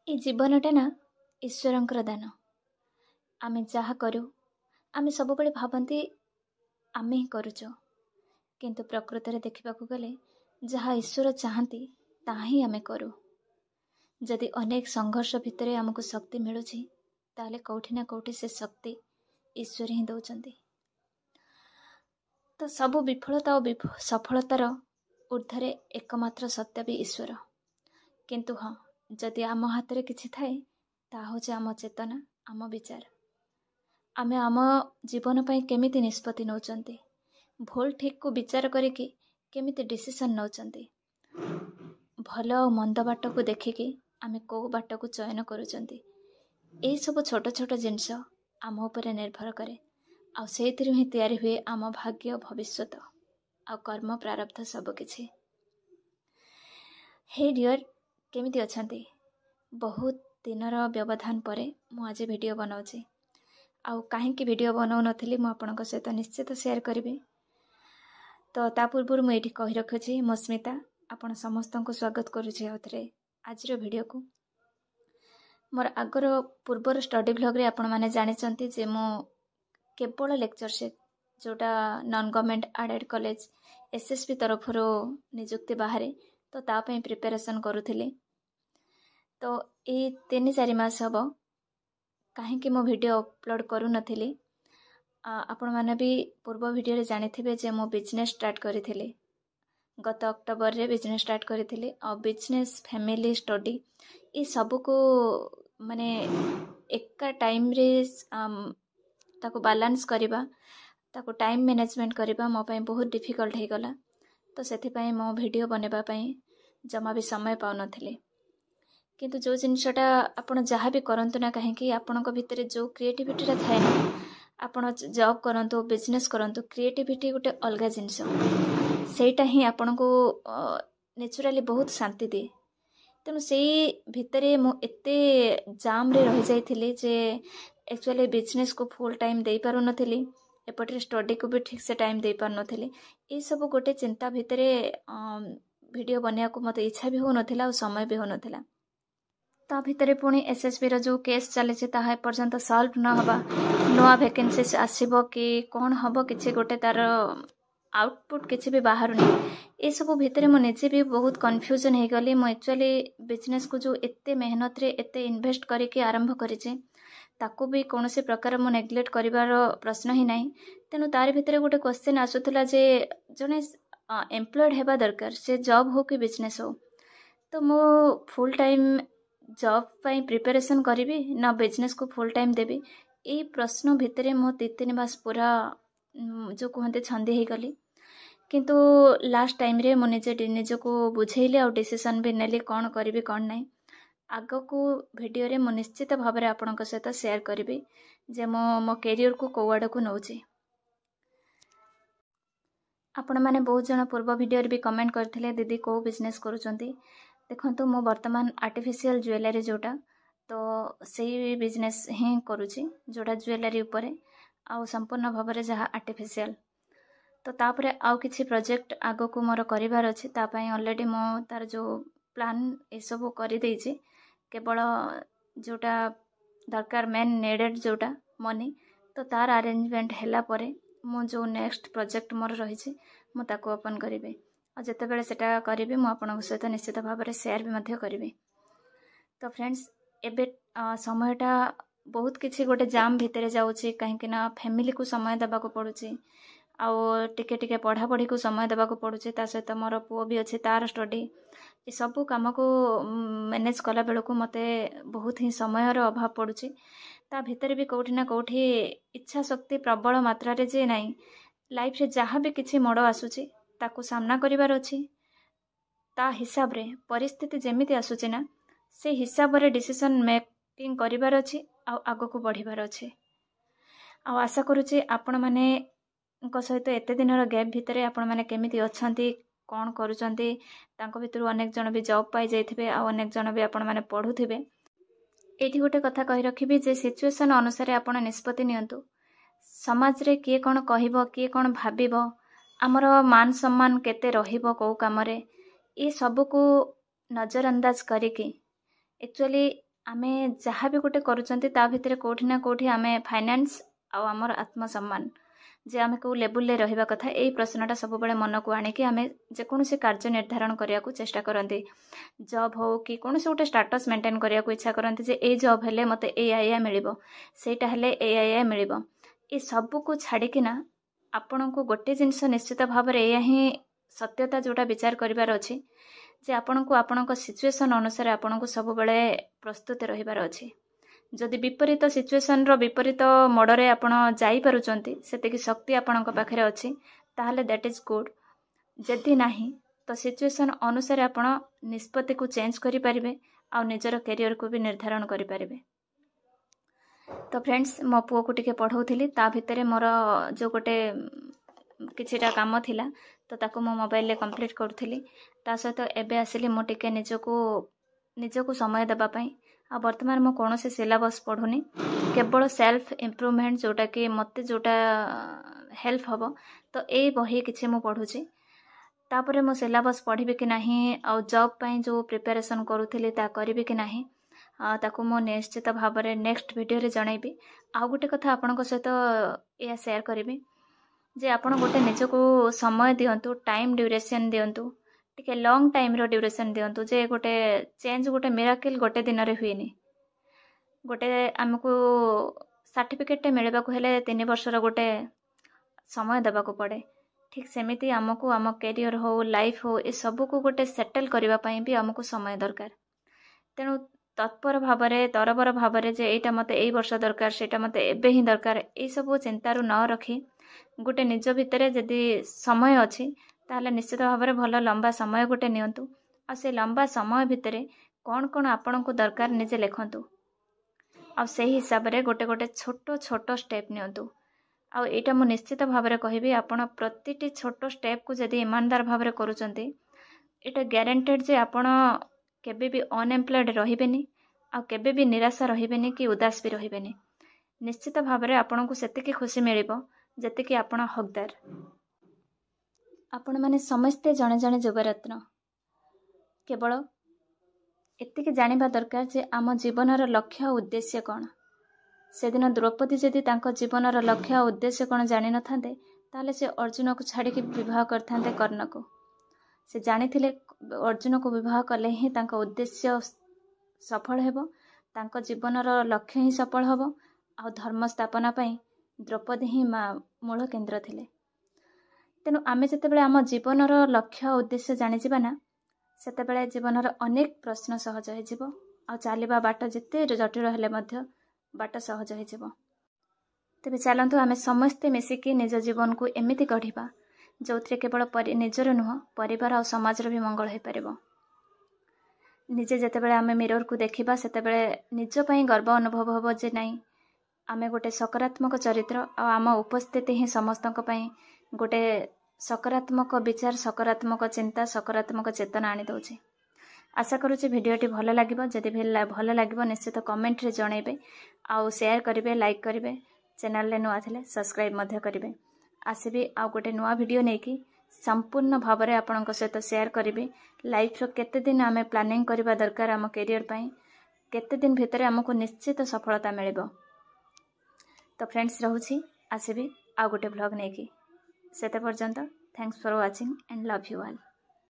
ए जीवनटा ना ईश्वरंकर दान। आमे जहा करू आमे सब बड़े भाबंती आमे ही करूचो, किंतु प्रकृत रे देखिबाकू गले जहा ईश्वर चाहती ताहा ही आमे करू। जदि अनेक संघर्ष भितरे आमको शक्ति मिलुछि ताले कौठी ना कौठी से शक्ति ईश्वर ही दौचंती। तो सब विफलता और सफलतार ऊर्ध्वरे एकमात्र सत्य भी ईश्वर। किंतु हाँ, जदि आम हाथ रे किछि थाए ता होचे आम चेतना, आम विचार। आमे आम जीवन पई केमिति निष्पत्ति नौचंती, भूल ठीक को विचार करिकी केमिति डिसीजन नौचंती, भल और मंद बाट को देखिकी आमे को बाट को चयन करूचंती। ए सब छोट छोट जिनस आम ऊपर निर्भर करे आ सेथिरु ही तैयारी हुए आम भाग्य, भविष्यत आ कर्म प्रारब्ध सब किछि। हे डियर, केमिति अछंती? बहुत दिनर व्यवधान परे मु आज वीडियो बनाउछि। आउ काहेकि वीडियो बनाउ नथिली मु आपनक सहित निश्चित शेयर करिबे। तो ता पूर्व मु एठी कहि रखछि, मो स्मिता आपण समस्त को स्वागत करूछि आउथरे आज रो वीडियो को। मोर आगर पूर्वर स्टडी ब्लॉग रे आपण माने जानिचंती जे मु केवल लेक्चरशिप जोटा non government aided college SSP तरफ रो नियुक्ति बाहरे तो ता पई प्रिपरेशन करूथिली। तो ए 3-4 मास हबो काहेकि मो वीडियो अपलोड करू नथिली। आपण माने भी पूर्व वीडियो रे जानिथिबे जे मो बिजनेस स्टार्ट करिथिली। गत अक्टोबर रे बिजनेस स्टार्ट करिथिली और बिजनेस, फैमिली, स्टडी ए सब को माने एका टाइम रे ताको बैलेंस करिबा, ताको टाइम मैनेजमेंट करिबा मो पई बहुत डिफिकल्ट हे गला। तो सेथि पई मो वीडियो बनेबा पई जमा भी समय पाउ नथिली। किंतु जो जिनसटा आपण जहाँ भी करंतु ना कहीं आपणक भितर जो क्रिएटिविटी थाए ना, आपण जॉब करंतु, बिजनेस करंतु, क्रिएटिविटी गोटे अलग जिनस सेटा ही आपण को नेचुरली बहुत शांति दिए। तेणु से भितरे मु एते जाम रे रही जाइथिली जे एक्चुअली बिजनेस को फुल टाइम दे पारु नथिली, एपटे स्टडी को भी ठीक से टाइम दे पार नथिली। ए सब गोटे चिंता भितरे वीडियो बनिया को मते इच्छा भी हो नथिला और समय भी हो नथिला। ता भितरे पुणी एसएसबी रो जो केस चले ताहा पर्यंत सॉल्व न हबा, नवा वैकेंसी आसीबो कि कोन हबो किछि गोटे तार आउटपुट किछि भी बाहर नै। ए सब भितरे मो निजे भी बहुत कंफ्यूजन हे गली। मो एक्चुअली बिजनेस को जो एते मेहनत रे एते इन्वेस्ट करके आरंभ करिचे ताको भी कोनोसी प्रकार मो नेग्लेक्ट करिवार प्रश्न ही नाही। तेनु तार भितरे गोटे क्वेश्चन आसुतला जे जने एम्प्लॉयड हेबा दरकार, से जॉब हो कि बिजनेस हो। तो मो फुल टाइम जॉब पाई प्रिपरेशन करी ना बिजनेस को फुल टाइम देवी, ये प्रश्न भितरे मो 3 मास पूरा जो कहते छंदी हो गली। किंतु लास्ट टाइम रे मो निजे को बुझेली और डिसीजन भी नेली कौन करी कौन नहीं। आग को वीडियो रे मो निश्चित भाव में आपनक सहित शेयर करी जे मो कैरियर को कौआड़ को नौची। आपण माने बहुत जन पूर्व वीडियो रे भी कमेंट करथिले दीदी को बिजनेस करूचंती। देखंतु मो वर्तमान आर्टिफिशियल ज्वेलरी जोटा तो सही बिजनेस ही करूची, जोटा ज्वेलरी ऊपर आ संपूर्ण भाव में जहाँ आर्टिफिशियल। तो तापरे आउ किछि प्रोजेक्ट आगो को मोर करिवार अछि, ता पई ऑलरेडी मो तार जो प्लान ए सब करि देइछि। केवल जोटा दरकार मेन नीडेड जोटा मनी, तो तार अरेंजमेंट हैला परे मो जो नेक्स्ट प्रोजेक्ट मोर रही मो ताको ओपन करिवे और जिते बेले सेटा करिवे मो आपन सहित निश्चित भाव में शेयर भी मध्य करिवे। तो फ्रेंड्स, एबे समयटा बहुत किछि गोटे जाम भितरे जाउछि, कहीं ना फैमिली को समय देबा को पड़ुछि आउ टिके टिके पढ़ा पढ़ी को समय देबा को पड़ुछि। ता सहित मोर पुओ भी अछि, तार स्टडी, ये सब काम को मैनेज कला बेल को मते बहुत ही समयर अभाव पड़ुछि। ता भितर भी कौठी ना कौठी इच्छा शक्ति प्रबल मात्रा रे जे नाही, लाइफ रे जहाँ भी किछि मोड़ आसुछि ताको सामना करिवार अछि। ता हिसाब रे परिस्थिति जेमिति आसुछि ना, से हिसाब रे डिसीजन मेकिंग करिवार अछि आ आगो को बढ़िवार अछि। आ आशा करूछि आपण माने सहित एते दिनर गैप भितरे आपण माने केमिति अछंती, कोन करूचंती। तांको भितरु अनेक जन भी जॉब पाई जाइथिबे आ अनेक जन भी आपण माने पढुथिबे। एठी गोटे कथा कहि रखिबी जे सिचुएशन अनुसार आपण निष्पत्ति नियंतु। समाज रे किए कोन कहिबो, किए कोन भाबिबो, आमर मान सम्मान केते रहिबो को काम रे, ए सब को नजरअंदाज करिके एक्चुअली आमे जहाँ भी गोटे करूचंती ता भितर कोठी ना कोठी आमे फाइनेंस आउ आमर आत्मसम्मान जे आमे को लेवल ले रहिबा कथा एई प्रश्नटा सब बेले मन को आने कि आमे जे कोनोसी कार्य निर्धारण करिया को चेष्टा करंती जॉब हो कि कोनोसी गोटे स्टेटस मेंटेन करिया को इच्छा करंती जे ए जॉब हेले मते ए आया मिलिबो सेटा हेले ए आया मिलिबो ए सब को छाडी किना आपण को गोटे जिंस निश्चित भाव रे एया ही सत्यता जोटा विचार करिवार अछि जे आपण को सिचुएशन अनुसार आपण को सब बेले प्रस्तुत रहिबार अछि जदि विपरीत सिचुएशन रो विपरीत मोडरे आपण जाई पारुचंती सेते की शक्ति आपण पाखरे अछि ताहले दैट इज गुड जदि नाही तो सिचुएशन अनुसार आपण निष्पत्ति को चेंज करि परिबे आ निजर करियर को भी निर्धारण करि परिबे। तो फ्रेंड्स मो पुओ को टिके पढ़ौथिली ता भितरे मोर जो गोटे किछिटा काम थिला तो ताको मो मोबाइल ले कंप्लीट करथिली ता सहित एबे आसिली मो टिके निजको समय देबा पई आ वर्तमान मो कोनोसी सिलेबस पढुनी केवल सेल्फ इम्प्रूवमेंट जोटा कि मते जोटा हेल्प हबो तो ए बही किछि मो पढुची तापरे मो सिलेबस पढिबे कि नाही आ जॉब पई जो प्रिपरेशन करूथिली ता करिबे कि नाही ताको मो निश्चित भाव में नेक्स्ट वीडियो रे जणाइबी। आ गोटे कथा आपन सहित या शेयर करिबी जे आपण गोटे निजको समय दियंतु टाइम ड्यूरेशन दियंतु टिके लॉन्ग टाइम रो ड्यूरेशन दियंतु जे गोटे चेंज गोटे मिराकल गोटे दिन रे हुईनी गोटे हमको सर्टिफिकेट मिलबा को हेले 3 वर्ष रो गोटे समय देबा को पड़े ठीक सेमिति हमको आम कैरियर हो लाइफ हो ए सब को गोटे सेटल करबा पई भी हमको समय दरकार तेणु तत्पर भाव तरबर भाव जे एटा मते एई वर्ष दरकार सेटा मते एबे ही दरकार ए सब चिंता रु न रखी गोटे निज भितरे जदि समय अछि ताहले निश्चित भाव में भल लंबा समय गोटे नियंतु आ से लंबा समय भितरे कौन कौन आपण को दरकार निजे लेखंतु आ से हिसाब रे गोटे गोटे छोट छोट स्टेप नियंतु आ एटा मु निश्चित भाव में कहबी आपण प्रतिटी छोट स्टेप को जदि ईमानदार भाव में करूचंती एटा गारंटेड जे आपण केबे भी अनएम्प्लॉयड रहिबेनी आ केबे भी निराशा रहिबेनी कि उदास भी रहिबेनी निश्चित भाव में आपण को सेतिकी खुशी मिलिबो जतिकी आपण हकदार आपण माने समस्ते जणे जणे जोगरत्न केवल एतिकी जानिबा दरकार जे आम जीवनर लक्ष्य उद्देश्य कौन से दिन द्रौपदी जदि तांको जीवनर लक्ष्य उद्देश्य कौन जानि न थांते ताले से अर्जुन को छाड़ी के विवाह करथांते कर्ण को से जानिथिले अर्जुन को विवाह कले ही तांको उद्देश्य सफल हेबो तांको जीवनर लक्ष्य ही सफल हेबो आ धर्म स्थापना पई द्रौपदी ही मूल केन्द्र थिले तेणु आमे जेतेबेले आम जीवनर लक्ष्य उद्देश्य जानि जिबा ना सेतेबेले जीवनर अनेक प्रश्न सहज हो जिवो आ चलिबा बाट जेते जटिल हेले मध्य बाट सहज हो जिवो। तेबे चलंतु आमे समस्ते मिसिकी निज जीवन को एमिति गढ़िबा जो केवल निजर नुह परिवार और समाजर भी मंगल हो पारिबो। निजे जेतेबेले आमे मिरर को देखिबा सेतेबेले निज पई गर्व अनुभव होबो जे नाही आमे गोटे सकारात्मक चरित्र आ आम उपस्थिति ही समस्तक पई गोटे सकारात्मक विचार सकारात्मक चिंता सकारात्मक चेतना आनी दउछि। आशा करूछि भिडियोटी भल लागिबो जदि भल लागिबो निश्चित कमेंट रे जणैबे आ शेयर करिवे लाइक करिवे चैनल ले नुआ थिले सब्सक्राइब मध्य करिवे। आसीबे आ गोटे नुआ वीडियो नेकी संपूर्ण भाव में आपन सहित शेयर करी लाइफ रो केते दिन आमे प्लानिंग करबा दरकार आम कैरियर पई केते दिन भितर हमको निश्चित सफलता मिलिबो। तो फ्रेंड्स रहुछि आसीबे आ गोटे ब्लॉग नेकी सेते पर्यंत thanks for watching and love you all.